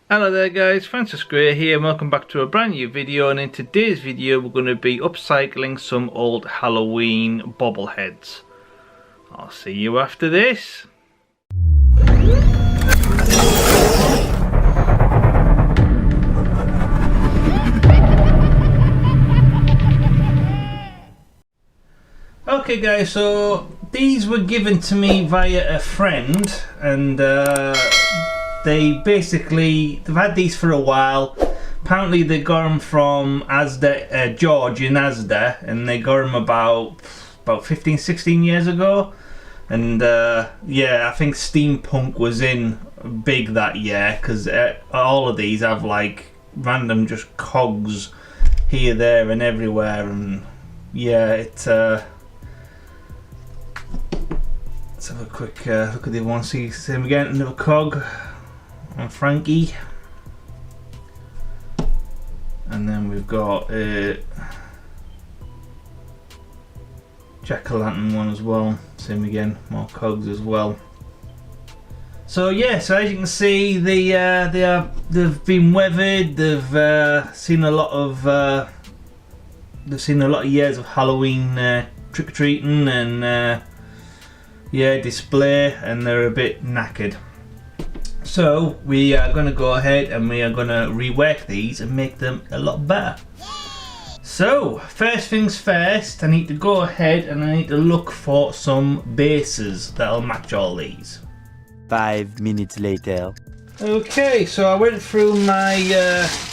Hello there guys, Francis Gray here and welcome back to a brand new video, and in today's video we're going to be upcycling some old Halloween bobbleheads. I'll see you after this. Okay guys, so these were given to me via a friend, and they've had these for a while. Apparently they got them from Asda, George in Asda, and they got them about 15-16 years ago. And yeah, I think steampunk was in big that year, because all of these have like random just cogs here, there and everywhere. And yeah, it's let's have a quick look at the one. See him again, another cog on Frankie, and then we've got a jack-o'-lantern one as well. Same again, more cogs as well. So yeah, so as you can see, they've been weathered. They've seen a lot of years of Halloween trick-or-treating and yeah, display, and they're a bit knackered. So we are going to go ahead and we are going to rework these and make them a lot better. So first things first, I need to go ahead and I need to look for some bases that'll match all these. 5 minutes later. Okay, so I went through my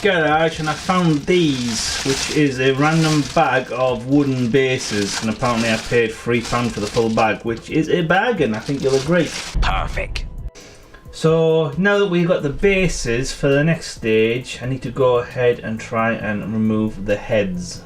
garage and I found these, which is a random bag of wooden bases, and apparently I paid £3 for the full bag, which is a bargain, I think you'll agree. Perfect. So now that we've got the bases, for the next stage I need to go ahead and try and remove the heads.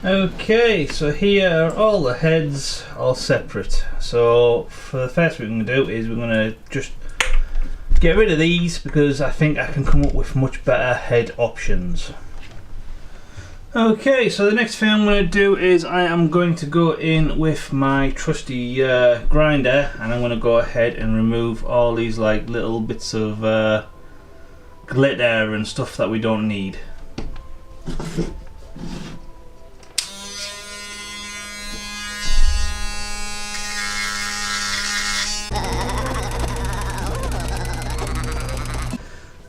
Okay, so here are all the heads, all separate. So for the first thing we're going to do is we're going to just get rid of these, because I think I can come up with much better head options. Okay, so the next thing I'm going to do is I am going to go in with my trusty grinder, and I'm going to go ahead and remove all these like little bits of glitter and stuff that we don't need.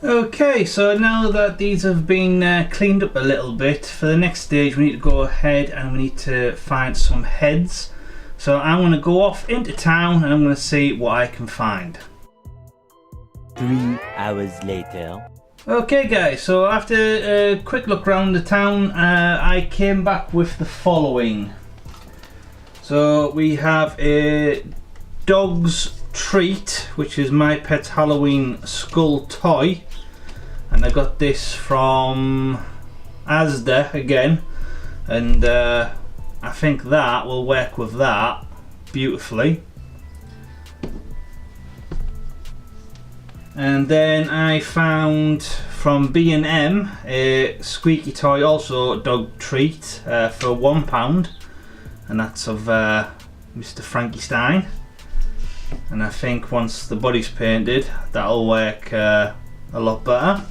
Okay, so now that these have been cleaned up a little bit, for the next stage we need to go ahead and we need to find some heads. So I'm going to go off into town and I'm going to see what I can find. 3 hours later. Okay guys, so after a quick look around the town, I came back with the following. So we have a dog's treat, which is my pet's Halloween skull toy, and I got this from Asda again, and I think that will work with that beautifully. And then I found from B&M a squeaky toy, also dog treat, for £1, and that's of Mr. Frankenstein. And I think once the body's painted, that'll work a lot better.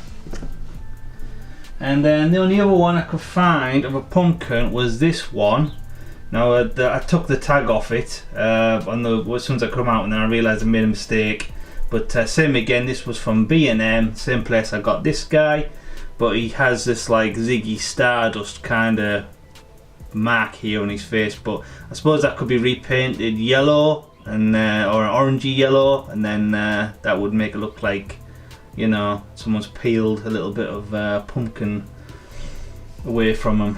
And then the only other one I could find of a pumpkin was this one. Now I took the tag off it as soon as I come out, and then I realised I made a mistake. But same again, this was from B&M, same place I got this guy, but he has this like Ziggy Stardust kind of mark here on his face. But I suppose that could be repainted yellow, and or an orangey yellow, and then that would make it look like, you know, someone's peeled a little bit of pumpkin away from him,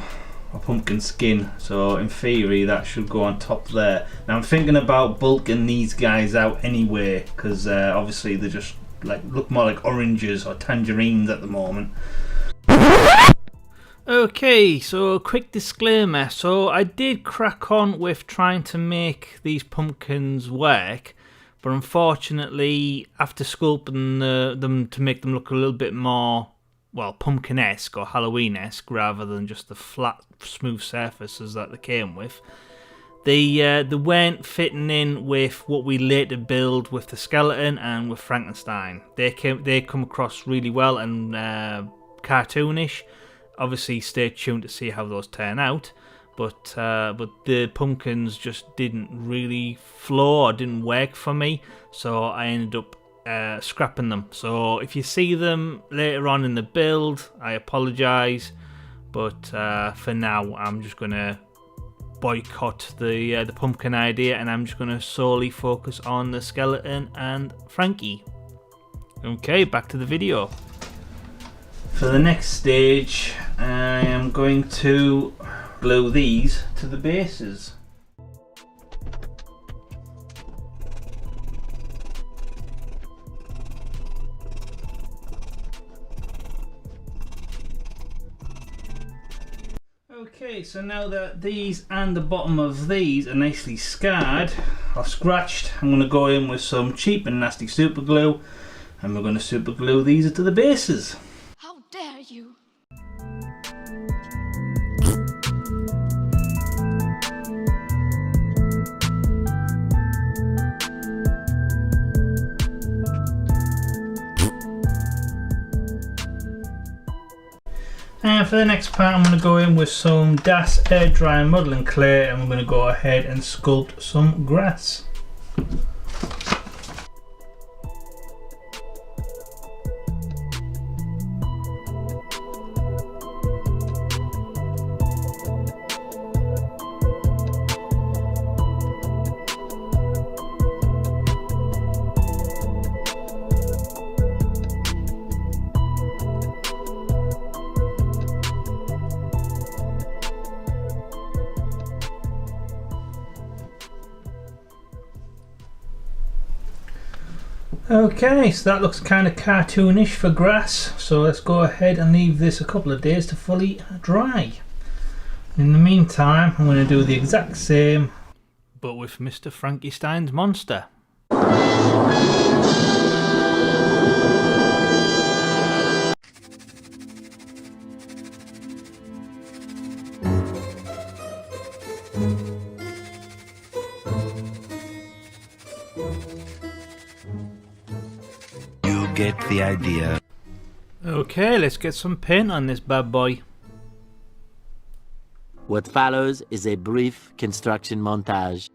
or pumpkin skin. So in theory that should go on top there. Now I'm thinking about bulking these guys out anyway, because obviously they just look more like oranges or tangerines at the moment. Okay, so a quick disclaimer. So I did crack on with trying to make these pumpkins work, but unfortunately, after sculpting them to make them look a little bit more, well, pumpkin-esque or Halloween-esque rather than just the flat, smooth surfaces that they came with, they weren't fitting in with what we later build with the skeleton and with Frankenstein. They come across really well and cartoonish. Obviously, stay tuned to see how those turn out. But the pumpkins just didn't really flow or didn't work for me, so I ended up scrapping them. So if you see them later on in the build, I apologise, but for now I'm just gonna boycott the pumpkin idea, and I'm just gonna solely focus on the skeleton and Frankie. Okay, back to the video. For the next stage, I am going to glue these to the bases. Okay, so now that these and the bottom of these are nicely scarred or scratched, I'm going to go in with some cheap and nasty super glue, and we're going to super glue these to the bases. How dare you! And for the next part, I'm going to go in with some Das air dry modelling clay, and we're going to go ahead and sculpt some grass. Okay, so that looks kind of cartoonish for grass, so let's go ahead and leave this a couple of days to fully dry. In the meantime, I'm going to do the exact same, but with Mr. Frankenstein's monster. Get the idea. Okay, let's get some paint on this bad boy. What follows is a brief construction montage.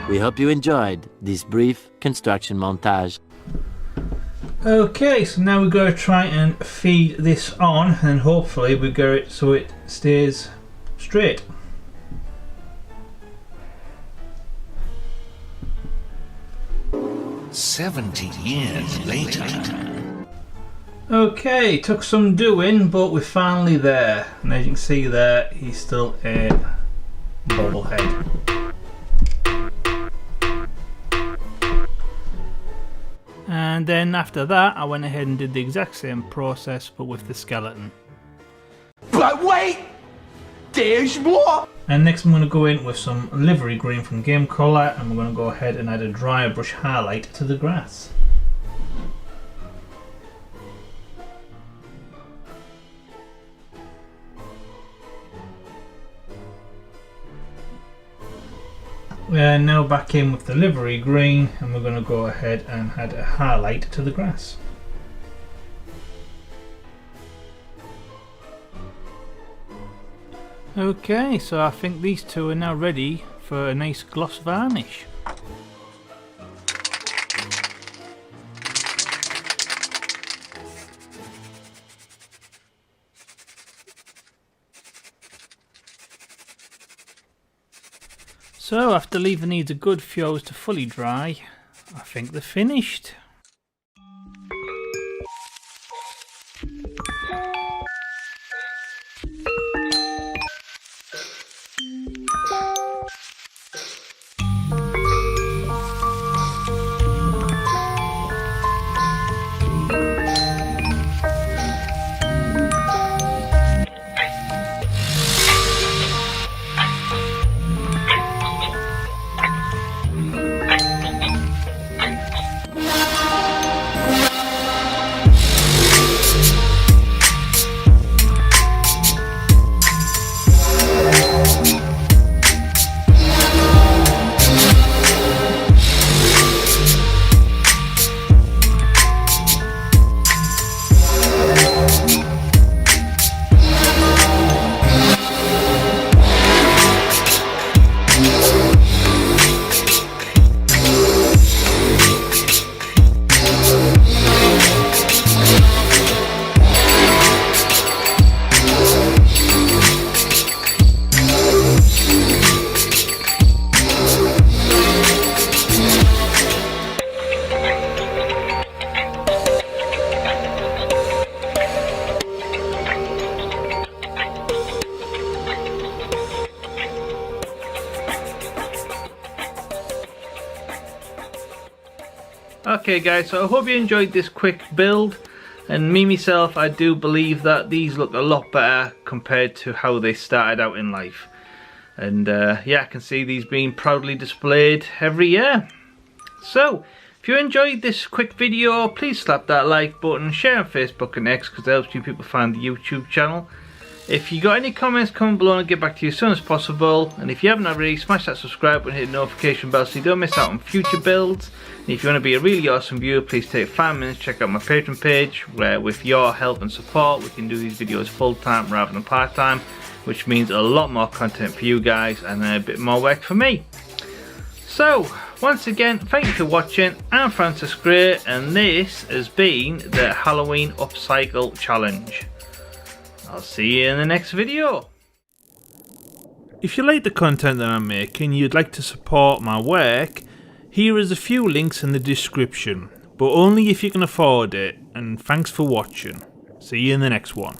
We hope you enjoyed this brief construction montage. Okay, so now we're going to try and feed this on, and hopefully we get it so it stays straight. "70 years later." Okay, took some doing, but we're finally there. And as you can see there, he's still a bobblehead. And then after that, I went ahead and did the exact same process, but with the skeleton. But wait! There's more! And next I'm going to go in with some livery green from Game Colour, and we're going to go ahead and add a dry brush highlight to the grass. We're now back in with the livery green, and we're going to go ahead and add a highlight to the grass. Okay, so I think these two are now ready for a nice gloss varnish. So after leaving these a good few hours to fully dry, I think they're finished. Okay guys, so I hope you enjoyed this quick build, and me myself, I do believe that these look a lot better compared to how they started out in life. And yeah, I can see these being proudly displayed every year. So if you enjoyed this quick video, please slap that like button, share on Facebook and X because it helps new people find the YouTube channel. If you got any comments, comment below and I'll get back to you as soon as possible. And if you haven't already, smash that subscribe button and hit the notification bell so you don't miss out on future builds. And if you want to be a really awesome viewer, please take 5 minutes, check out my Patreon page, where with your help and support we can do these videos full time rather than part time, which means a lot more content for you guys and a bit more work for me. So once again, thank you for watching. I'm Francis Gray and this has been the Halloween Upcycle Challenge. I'll see you in the next video. If you like the content that I'm making, you'd like to support my work, here is a few links in the description, but only if you can afford it, and thanks for watching. See you in the next one.